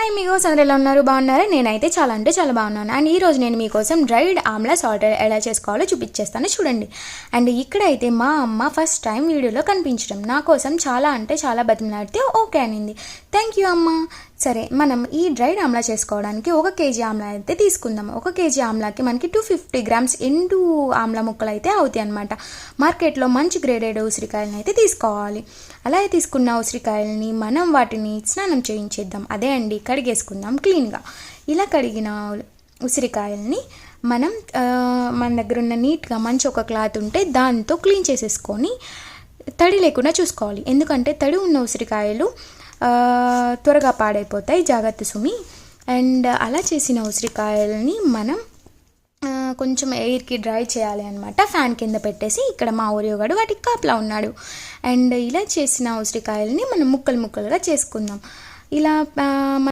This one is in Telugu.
అమిగోస్ అందరూ ఎలా ఉన్నారు? బాగున్నారా? నేనైతే చాలా అంటే చాలా బాగున్నాను. అండ్ ఈరోజు నేను మీకోసం డ్రైడ్ ఆమ్లా సాల్టెడ్ ఎలా చేసుకోవాలో చూపించేస్తాను చూడండి. అండ్ ఇక్కడైతే మా అమ్మ ఫస్ట్ టైం వీడియోలో కనిపించడం నా కోసం చాలా అంటే చాలా బతిమలాడితే ఓకే అనింది. థ్యాంక్ యూ అమ్మ. సరే, మనం ఈ డ్రైడ్ ఆమ్లా చేసుకోవడానికి 1 kg ఆమ్లా అయితే తీసుకుందాం. 1 kg ఆమ్లాకి మనకి 250 grams ఎండు ఆమ్లా ముక్కలు అయితే అవుతాయి అనమాట. మార్కెట్లో మంచి గ్రేడెడ్ ఉసిరికాయలను అయితే తీసుకోవాలి. అలాగే తీసుకున్న ఉసిరికాయలని మనం వాటిని స్నానం చేయించేద్దాం. అదే అండి, కడిగేసుకుందాం క్లీన్గా. ఇలా కడిగిన ఉసిరికాయలని మనం మన దగ్గర ఉన్న నీట్గా మంచి ఒక క్లాత్ ఉంటే దాంతో క్లీన్ చేసేసుకొని తడి లేకుండా చూసుకోవాలి. ఎందుకంటే తడి ఉన్న ఉసిరికాయలు త్వరగా పాడైపోతాయి, జాగ్రత్త సుమి. అండ్ అలా చేసిన ఉసిరికాయలని మనం కొంచెం ఎయిర్కి డ్రై చేయాలి అనమాట. ఫ్యాన్ కింద పెట్టేసి ఇక్కడ మా ఊరియోగాడు వాటికి కాపలా ఉన్నాడు. అండ్ ఇలా చేసిన ఉసిరికాయలని మనం ముక్కలుగా చేసుకుందాం. ఇలా